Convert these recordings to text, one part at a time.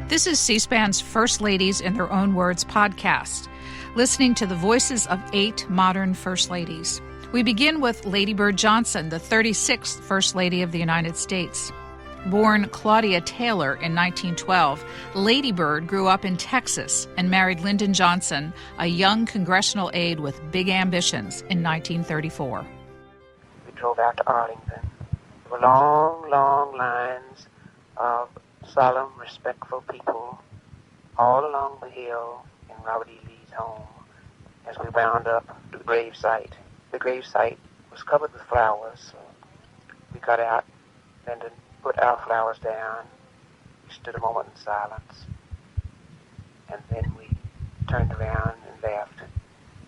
This is C-SPAN's First Ladies in Their Own Words podcast, listening to the voices of 8 modern First Ladies. We begin with Lady Bird Johnson, the 36th First Lady of the United States. Born Claudia Taylor in 1912, Lady Bird grew up in Texas and married Lyndon Johnson, a young congressional aide with big ambitions, in 1934. We drove out to Arlington. There were long, long lines of solemn, respectful people all along the hill in Robert E. Lee's home as we wound up to the gravesite. The gravesite was covered with flowers. So we got out, Lyndon put our flowers down. We stood a moment in silence, and then we turned around and left,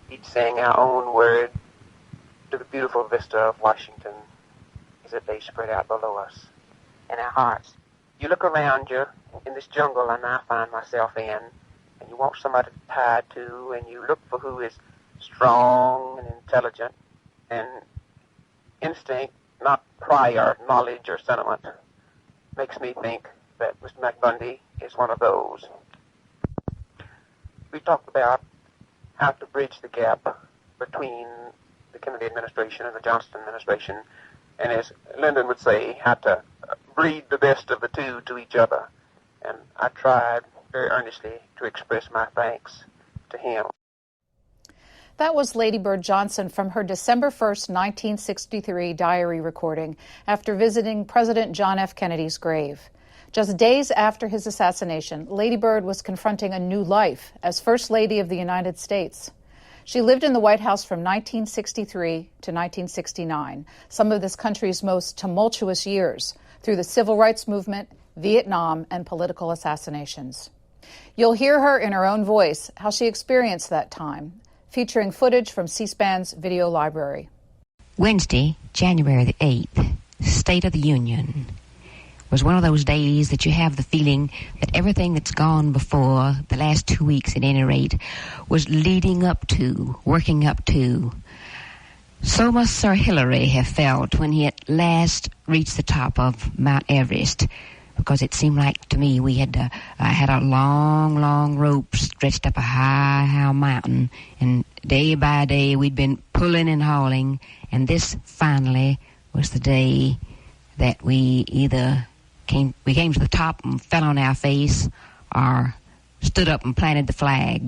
each saying our own word to the beautiful vista of Washington as it lay spread out below us in our hearts. You look around you in this jungle I now find myself in, and you want somebody to tie to, and you look for who is strong and intelligent and instinct, not prior knowledge or sentiment, makes me think that Mr. McBundy is one of those. We talked about how to bridge the gap between the Kennedy administration and the Johnson administration, and as Lyndon would say, how to breed the best of the two to each other. And I tried very earnestly to express my thanks to him. That was Lady Bird Johnson from her December 1st, 1963 diary recording after visiting President John F. Kennedy's grave. Just days after his assassination, Lady Bird was confronting a new life as First Lady of the United States. She lived in the White House from 1963 to 1969, some of this country's most tumultuous years, through the Civil Rights Movement, Vietnam, and political assassinations. You'll hear her in her own voice how she experienced that time, featuring footage from C-SPAN's video library. Wednesday, January the 8th, State of the Union, was one of those days that you have the feeling that everything that's gone before, the last 2 weeks at any rate, was leading up to, working up to. So must Sir Hilary have felt when he at last reached the top of Mount Everest, because it seemed like to me we had a long, long rope stretched up a high mountain, and day by day we'd been pulling and hauling, and this finally was the day that we either came to the top and fell on our face, or stood up and planted the flag.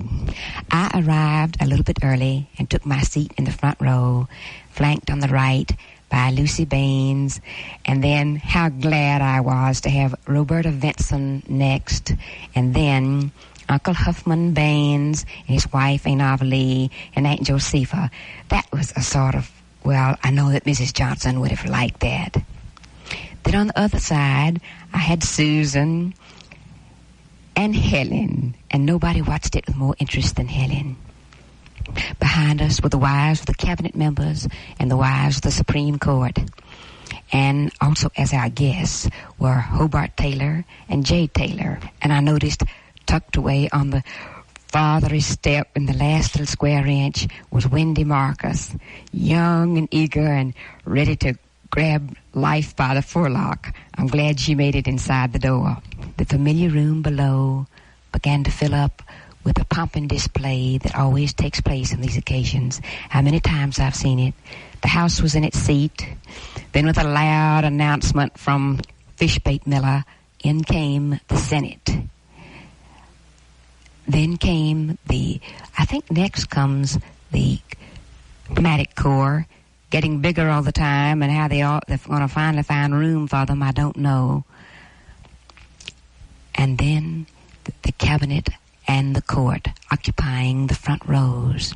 I arrived a little bit early and took my seat in the front row, flanked on the right by Lucy Baines, and then how glad I was to have Roberta Vinson next, and then Uncle Huffman Baines and his wife Aunt Lee and Aunt Josepha. That was a sort of, well, I know that Mrs. Johnson would have liked that. Then on the other side, I had Susan and Helen, and nobody watched it with more interest than Helen. Behind us were the wives of the cabinet members and the wives of the Supreme Court. And also as our guests were Hobart Taylor and Jay Taylor. And I noticed tucked away on the farthest step in the last little square inch was Wendy Marcus, young and eager and ready to grab life by the forelock. I'm glad she made it inside the door. The familiar room below began to fill up with a pomp and display that always takes place on these occasions. How many times I've seen it. The House was in its seat. Then with a loud announcement from Fishbait Miller, in came the Senate. Then came I think next comes the Diplomatic Corps, getting bigger all the time, and how they're going to finally find room for them, I don't know. And then the cabinet and the court occupying the front rows.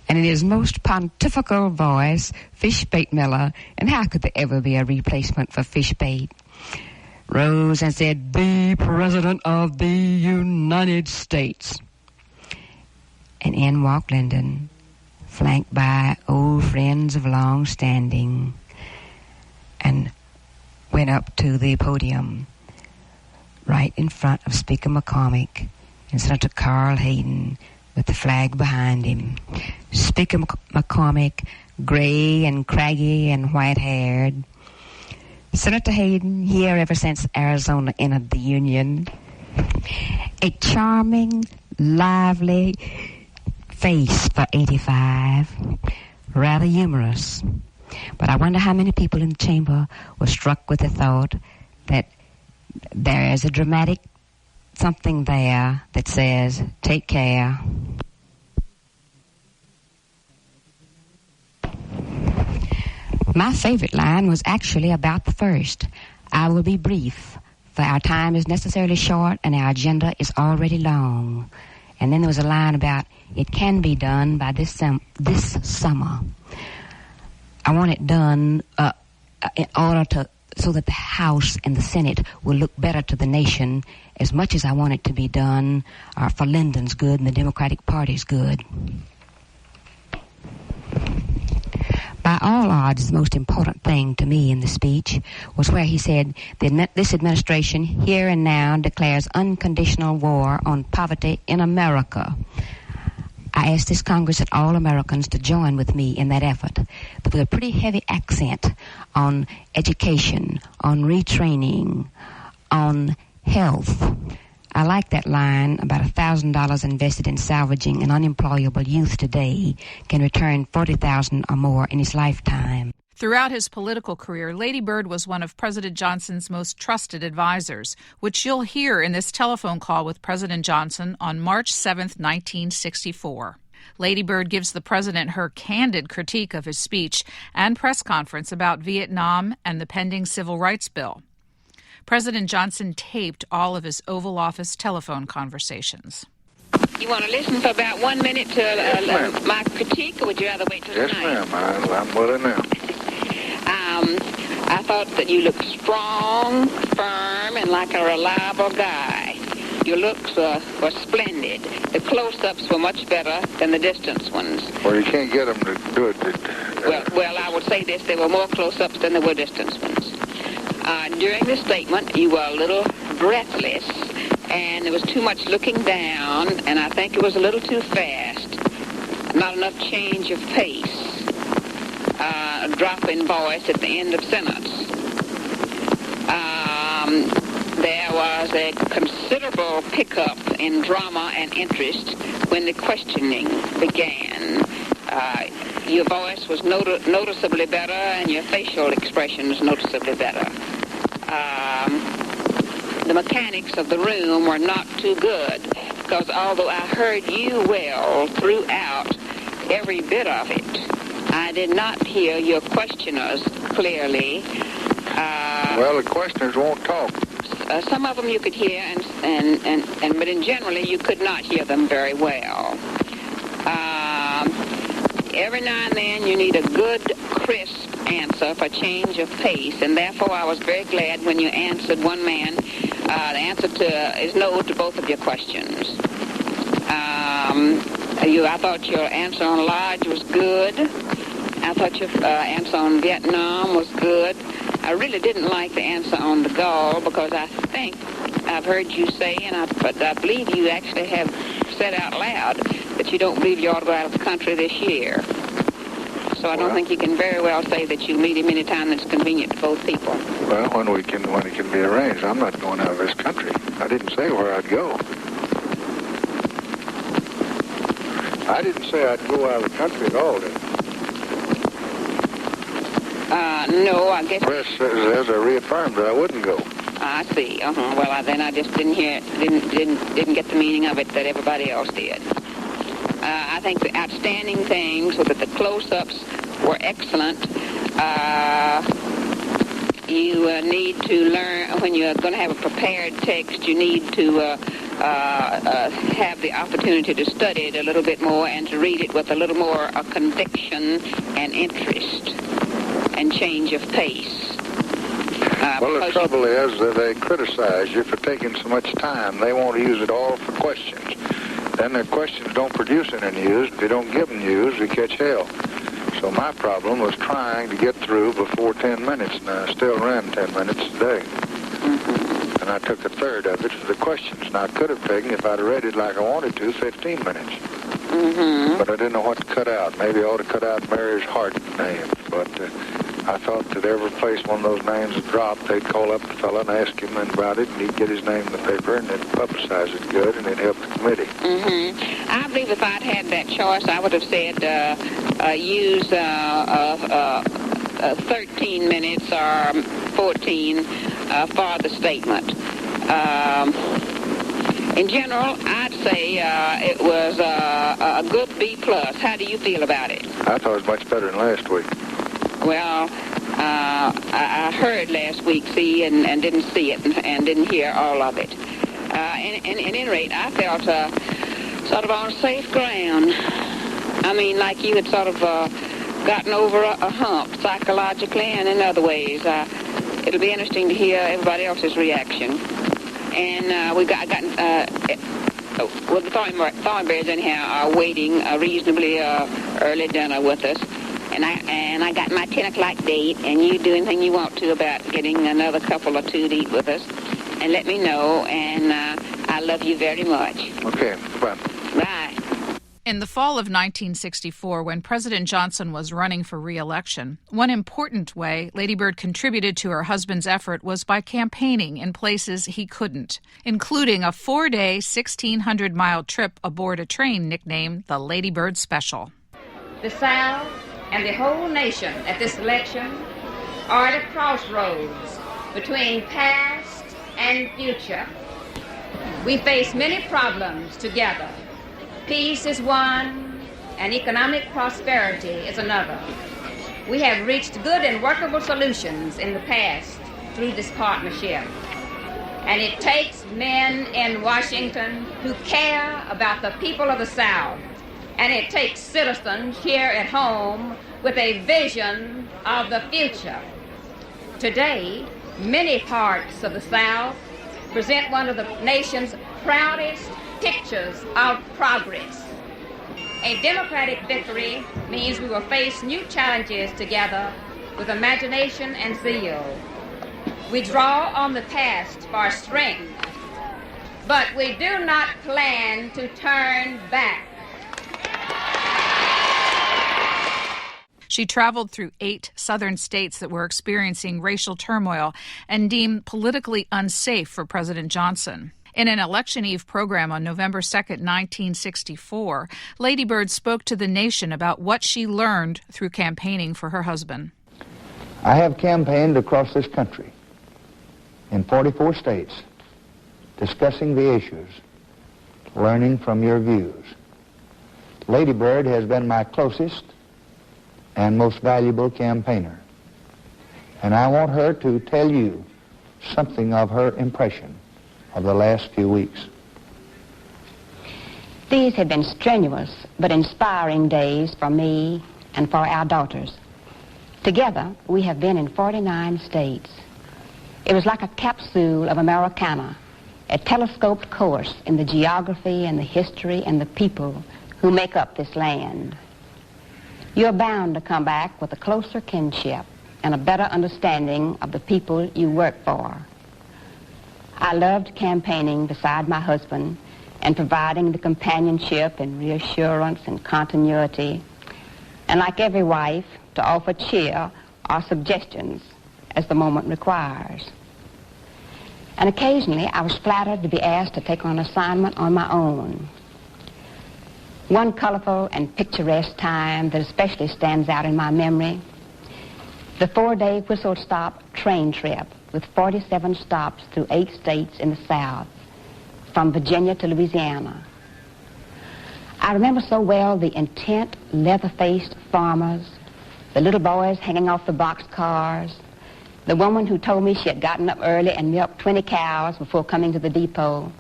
And in his most pontifical voice, Fishbait Miller, and how could there ever be a replacement for Fishbait, rose and said, "The President of the United States." And in walked Lyndon, flanked by old friends of long standing, and went up to the podium right in front of Speaker McCormick and Senator Carl Hayden with the flag behind him. Speaker McCormick, gray and craggy and white-haired. Senator Hayden, here ever since Arizona entered the Union, A charming, lively face for 85. Rather humorous. But I wonder how many people in the chamber were struck with the thought that there is a dramatic something there that says, take care. My favorite line was actually about the first. I will be brief, for our time is necessarily short and our agenda is already long. And then there was a line about, it can be done by this summer. I want it done in order so that the House and the Senate will look better to the nation as much as I want it to be done for Lyndon's good and the Democratic Party's good. By all odds, the most important thing to me in the speech was where he said, this administration here and now declares unconditional war on poverty in America. I asked this Congress and all Americans to join with me in that effort. There was a pretty heavy accent on education, on retraining, on health. I like that line, about $1,000 invested in salvaging an unemployable youth today can return $40,000 or more in his lifetime. Throughout his political career, Lady Bird was one of President Johnson's most trusted advisors, which you'll hear in this telephone call with President Johnson on March 7, 1964. Lady Bird gives the president her candid critique of his speech and press conference about Vietnam and the pending Civil Rights Bill. President Johnson taped all of his Oval Office telephone conversations. You want to listen for about 1 minute to my critique, or would you rather wait till tonight? Yes, ma'am. I'm willing now. I thought that you looked strong, firm, and like a reliable guy. Your looks were splendid. The close-ups were much better than the distance ones. Well, you can't get them to do it. Well, I would say this. There were more close-ups than there were distance ones. During the statement, you were a little breathless, and there was too much looking down, and I think it was a little too fast. Not enough change of pace. A drop in voice at the end of sentence. There was a considerable pickup in drama and interest when the questioning began. Your voice was noticeably better, and your facial expression was noticeably better. The mechanics of the room were not too good, because although I heard you well throughout every bit of it, I did not hear your questioners clearly. Well, the questioners won't talk. Some of them you could hear, but in generally you could not hear them very well. Every now and then you need a good, crisp answer for change of pace, and therefore I was very glad when you answered one man. The answer is no to both of your questions. I thought your answer on Lodge was good. I thought your answer on Vietnam was good. I really didn't like the answer on the Gulf, because I think I've heard you say, but I believe you actually have said out loud that you don't believe you ought to go out of the country this year. So I don't think you can very well say that you meet him any time that's convenient to both people. Well, when it can be arranged, I'm not going out of this country. I didn't say where I'd go. I didn't say I'd go out of the country at all, did I? No, I guess... Press says I reaffirmed that I wouldn't go. I see. Well, then I just didn't hear it, didn't get the meaning of it that everybody else did. I think the outstanding things were that the close-ups were excellent. You need to learn, when you're going to have a prepared text, you need to have the opportunity to study it a little bit more and to read it with a little more conviction and interest and change of pace. Well, the trouble is that they criticize you for taking so much time. They want to use it all for questions. Then their questions don't produce any news. If you don't give them news, you catch hell. So my problem was trying to get through before 10 minutes, and I still ran 10 minutes a day. Mm-hmm. And I took a third of it for the questions. And I could have taken, if I'd read it like I wanted to, 15 minutes. Mm-hmm. But I didn't know what to cut out. Maybe I ought to cut out Mary's Hart name. But I thought that every place one of those names had dropped, they'd call up the fellow and ask him about it, and he'd get his name in the paper, and they'd publicize it good, and it'd help the committee. I believe if I'd had that choice, I would have said use 13 minutes or 14 for the statement. In general, I'd say it was a good B+. How do you feel about it? I thought it was much better than last week. Well, I heard last week, see, and didn't see it and didn't hear all of it. At any rate, I felt sort of on safe ground. I mean, like you had sort of gotten over a hump psychologically and in other ways. It'll be interesting to hear everybody else's reaction. And the Thornberrys anyhow are waiting a reasonably early dinner with us. And I got my 10 o'clock date, and you do anything you want to about getting another couple or two to eat with us. And let me know, and I love you very much. Okay, bye. Bye. In the fall of 1964, when President Johnson was running for re-election, one important way Lady Bird contributed to her husband's effort was by campaigning in places he couldn't, including a 4-day, 1,600-mile trip aboard a train nicknamed the Lady Bird Special. The South and the whole nation at this election are at a crossroads between past and future. We face many problems together. Peace is one, and economic prosperity is another. We have reached good and workable solutions in the past through this partnership. And it takes men in Washington who care about the people of the South. And it takes citizens here at home with a vision of the future. Today, many parts of the South present one of the nation's proudest pictures of progress. A Democratic victory means we will face new challenges together with imagination and zeal. We draw on the past for strength, but we do not plan to turn back. She traveled through 8 southern states that were experiencing racial turmoil and deemed politically unsafe for President Johnson. In an election eve program on November 2, 1964, Lady Bird spoke to the nation about what she learned through campaigning for her husband. I have campaigned across this country in 44 states, discussing the issues, learning from your views. Lady Bird has been my closest and most valuable campaigner. And I want her to tell you something of her impression of the last few weeks. These have been strenuous but inspiring days for me and for our daughters. Together, we have been in 49 states. It was like a capsule of Americana, a telescoped course in the geography and the history and the people who make up this land. You're bound to come back with a closer kinship and a better understanding of the people you work for. I loved campaigning beside my husband and providing the companionship and reassurance and continuity, and like every wife, to offer cheer or suggestions as the moment requires. And occasionally I was flattered to be asked to take on an assignment on my own. One colorful and picturesque time that especially stands out in my memory, the 4-day whistle-stop train trip with 47 stops through 8 states in the South, from Virginia to Louisiana. I remember so well the intent, leather-faced farmers, the little boys hanging off the boxcars, the woman who told me she had gotten up early and milked 20 cows before coming to the depot.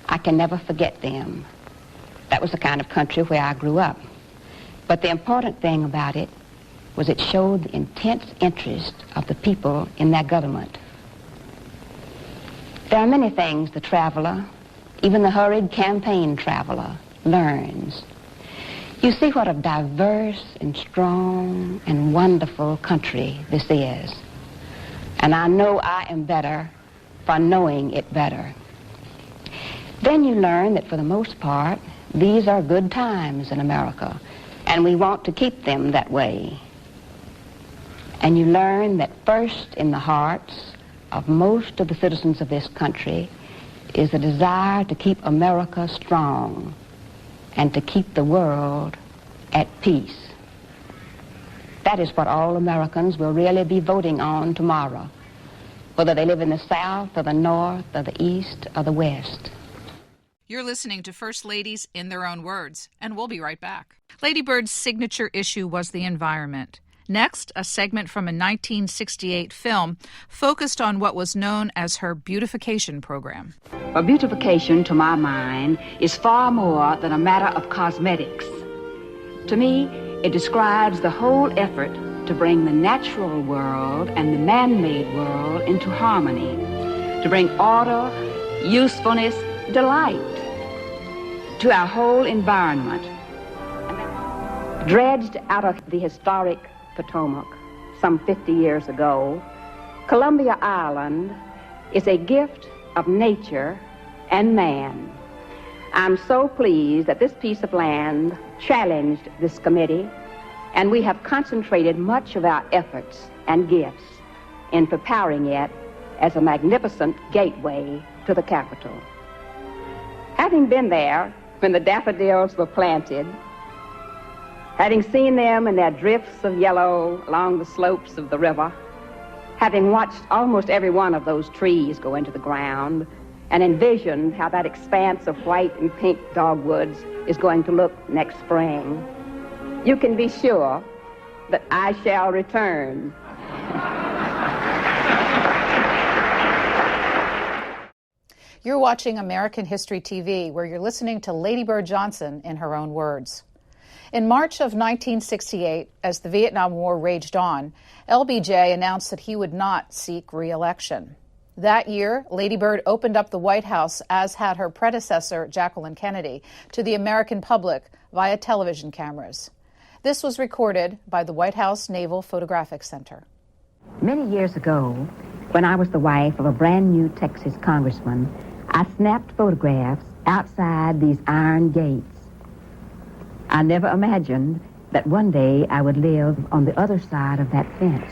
I can never forget them. That was the kind of country where I grew up. But the important thing about it was it showed the intense interest of the people in their government. There are many things the traveler, even the hurried campaign traveler, learns. You see what a diverse and strong and wonderful country this is. And I know I am better for knowing it better. Then you learn that for the most part, these are good times in America, and we want to keep them that way. and you learn that first in the hearts of most of the citizens of this country is the desire to keep America strong and to keep the world at peace. That is what all Americans will really be voting on tomorrow, whether they live in the South or the North or the East or the West. You're listening to First Ladies in Their Own Words, and we'll be right back. Lady Bird's signature issue was the environment. Next, a segment from a 1968 film focused on what was known as her beautification program. But beautification, to my mind, is far more than a matter of cosmetics. To me, it describes the whole effort to bring the natural world and the man-made world into harmony, to bring order, usefulness, delight to our whole environment. Dredged out of the historic Potomac some 50 years ago, Columbia Island is a gift of nature and man. I'm so pleased that this piece of land challenged this committee, and we have concentrated much of our efforts and gifts in preparing it as a magnificent gateway to the capital. Having been there when the daffodils were planted, having seen them in their drifts of yellow along the slopes of the river, having watched almost every one of those trees go into the ground, and envisioned how that expanse of white and pink dogwoods is going to look next spring, you can be sure that I shall return. You're watching American History TV, where you're listening to Lady Bird Johnson in her own words. In March of 1968, as the Vietnam War raged on, LBJ announced that he would not seek re-election. That year, Lady Bird opened up the White House, as had her predecessor, Jacqueline Kennedy, to the American public via television cameras. This was recorded by the White House Naval Photographic Center. Many years ago, when I was the wife of a brand new Texas congressman, I snapped photographs outside these iron gates. I never imagined that one day I would live on the other side of that fence.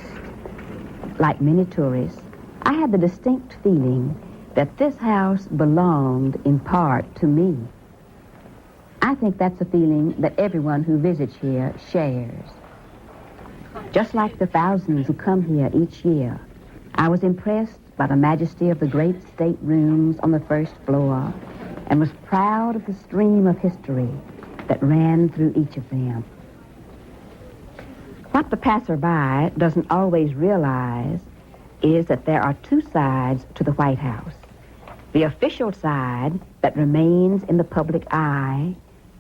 Like many tourists, I had the distinct feeling that this house belonged in part to me. I think that's a feeling that everyone who visits here shares. Just like the thousands who come here each year, I was impressed by the majesty of the great staterooms on the first floor and was proud of the stream of history that ran through each of them. What the passerby doesn't always realize is that there are two sides to the White House. The official side that remains in the public eye,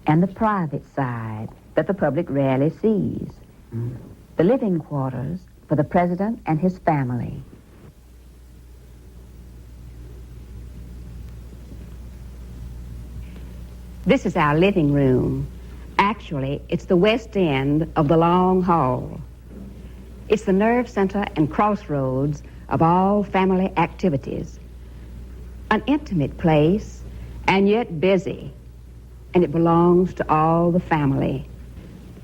and the private side that the public rarely sees. The living quarters for the president and his family. This is our living room. Actually, it's the west end of the long hall. It's the nerve center and crossroads of all family activities. An intimate place, and yet busy, and it belongs to all the family.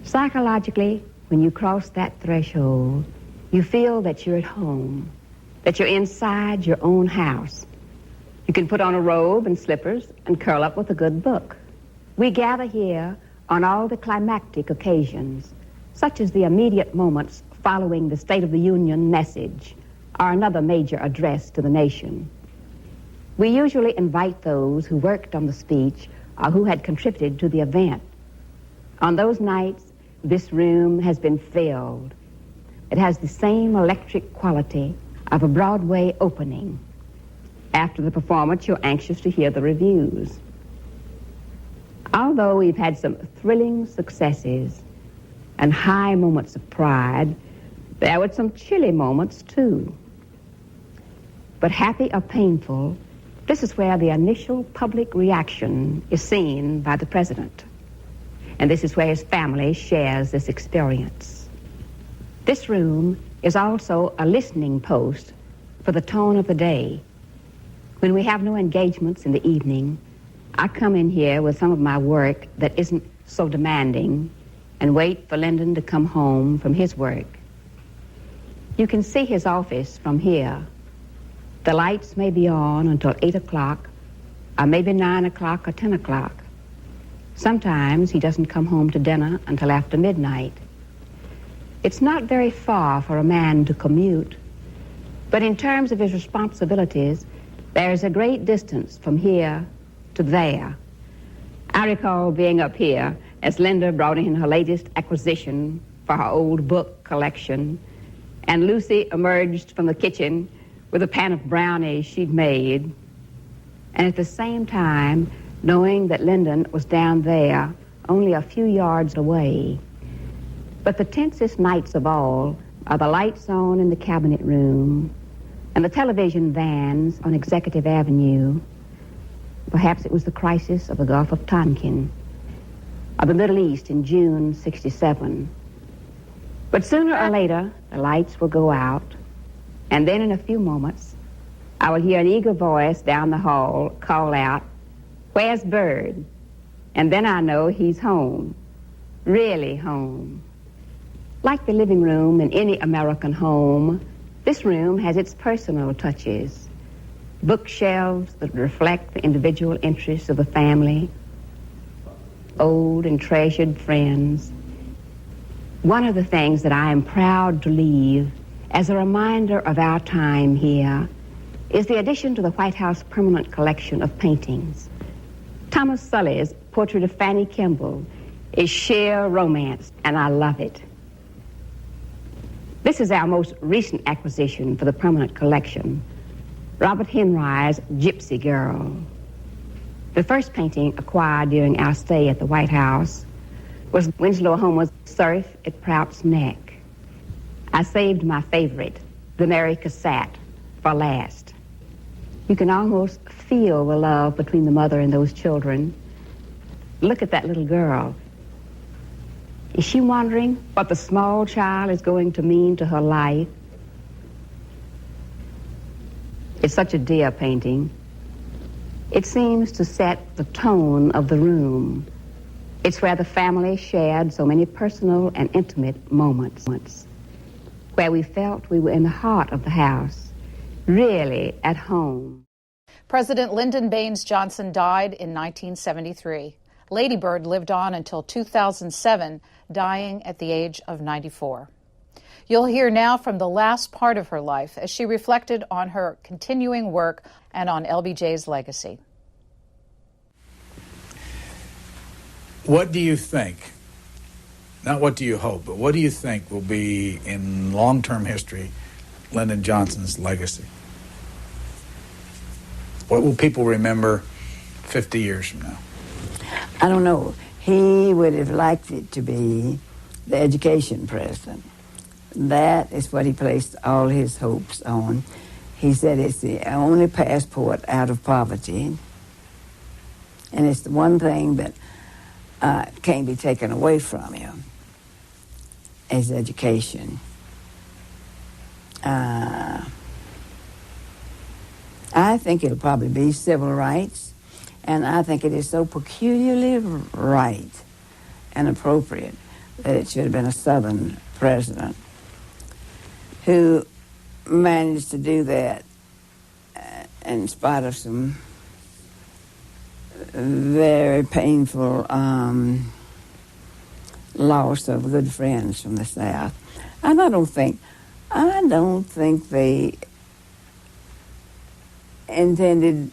Psychologically, when you cross that threshold, you feel that you're at home, that you're inside your own house. You can put on a robe and slippers and curl up with a good book. We gather here on all the climactic occasions, such as the immediate moments following the State of the Union message or another major address to the nation. We usually invite those who worked on the speech or who had contributed to the event. On those nights, this room has been filled. It has the same electric quality of a Broadway opening. After the performance, you're anxious to hear the reviews. Although we've had some thrilling successes and high moments of pride, there were some chilly moments too. But happy or painful, this is where the initial public reaction is seen by the president. And this is where his family shares this experience. This room is also a listening post for the tone of the day. When we have no engagements in the evening, I come in here with some of my work that isn't so demanding and wait for Lyndon to come home from his work. You can see his office from here. The lights may be on until 8 o'clock, or maybe 9 o'clock or 10 o'clock. Sometimes he doesn't come home to dinner until after midnight. It's not very far for a man to commute, but in terms of his responsibilities, there's a great distance from here to there. I recall being up here as Linda brought in her latest acquisition for her old book collection, and Lucy emerged from the kitchen with a pan of brownies she'd made, and at the same time knowing that Lyndon was down there only a few yards away. But the tensest nights of all are the lights on in the cabinet room and the television vans on Executive Avenue. Perhaps it was the crisis of the Gulf of Tonkin or the Middle East in June '67. But sooner or later, the lights will go out, and then in a few moments, I will hear an eager voice down the hall call out, "Where's Bird?" And then I know he's home, really home. Like the living room in any American home, this room has its personal touches. Bookshelves that reflect the individual interests of the family, old and treasured friends. One of the things that I am proud to leave as a reminder of our time here is the addition to the White House permanent collection of paintings. Thomas Sully's portrait of Fanny Kimball is sheer romance, and I love it. This is our most recent acquisition for the permanent collection, Robert Henry's Gypsy Girl. The first painting acquired during our stay at the White House was Winslow Homer's Surf at Prout's Neck. I saved my favorite, the Mary Cassatt, for last. You can almost feel the love between the mother and those children. Look at that little girl. Is she wondering what the small child is going to mean to her life? It's such a dear painting. It seems to set the tone of the room. It's where the family shared so many personal and intimate moments, where we felt we were in the heart of the house, really at home. President Lyndon Baines Johnson died in 1973. Lady Bird lived on until 2007, dying at the age of 94. You'll hear now from the last part of her life as she reflected on her continuing work and on LBJ's legacy. What do you think, not what do you hope, but what do you think will be in long-term history Lyndon Johnson's legacy? What will people remember 50 years from now? I don't know. He would have liked it to be the education president. That is what he placed all his hopes on. He said it's the only passport out of poverty, and it's the one thing that can't be taken away from you, is education. I think it'll probably be civil rights, and I think it is so peculiarly right and appropriate that it should have been a Southern president who managed to do that in spite of some very painful loss of good friends from the South. And I don't think they intended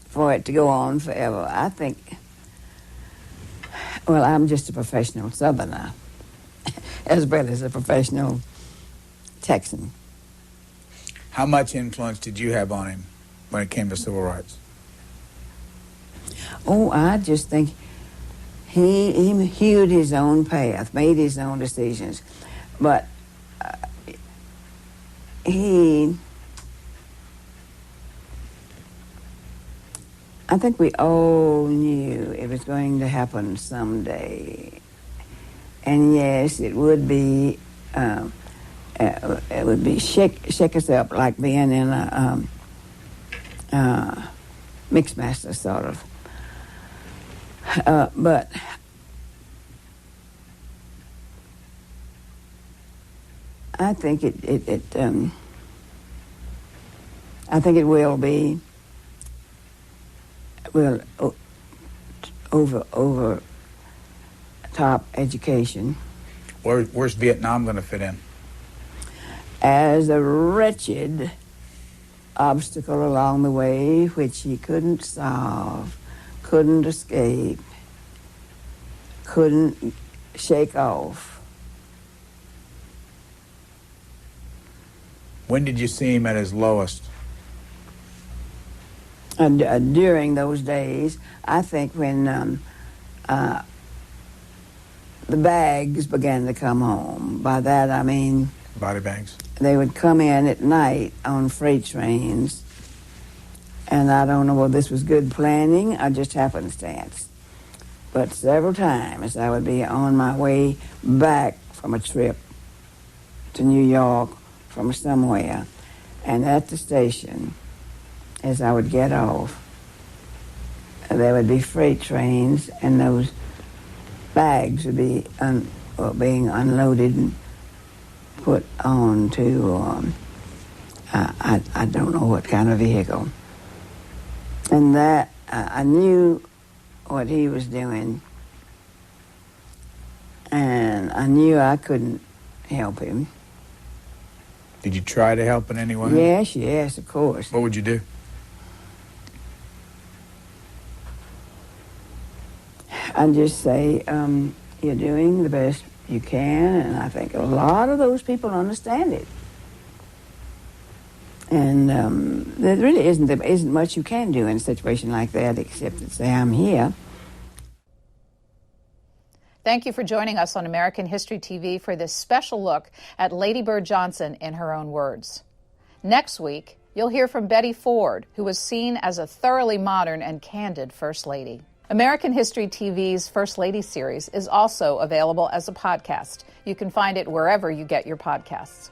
for it to go on forever. I think, well, I'm just a professional Southerner as well as a professional Texan. How much influence did you have on him when it came to civil rights? Oh, I just think he hewed his own path, made his own decisions. But I think we all knew it was going to happen someday. And yes, it would be shake us up like being in a mixmaster sort of. But I think it will be over top education. Where's Vietnam going to fit in? As a wretched obstacle along the way which he couldn't solve, couldn't escape, couldn't shake off. When did you see him at his lowest? During those days, I think when the bags began to come home. By that I mean body bags. They would come in at night on freight trains, and I don't know whether this was good planning or just happenstance, but several times I would be on my way back from a trip to New York from somewhere, and at the station, as I would get off, there would be freight trains, and those bags would be being unloaded and put on to, I don't know what kind of vehicle. And that, I knew what he was doing, and I knew I couldn't help him. Did you try to help in any way? Yes, of course. What would you do? I'd just say, you're doing the best you can, and I think a lot of those people understand it. And there really isn't much you can do in a situation like that except to say, I'm here. Thank you for joining us on American History TV for this special look at Lady Bird Johnson in her own words. Next week, you'll hear from Betty Ford, who was seen as a thoroughly modern and candid First Lady. American History TV's First Lady series is also available as a podcast. You can find it wherever you get your podcasts.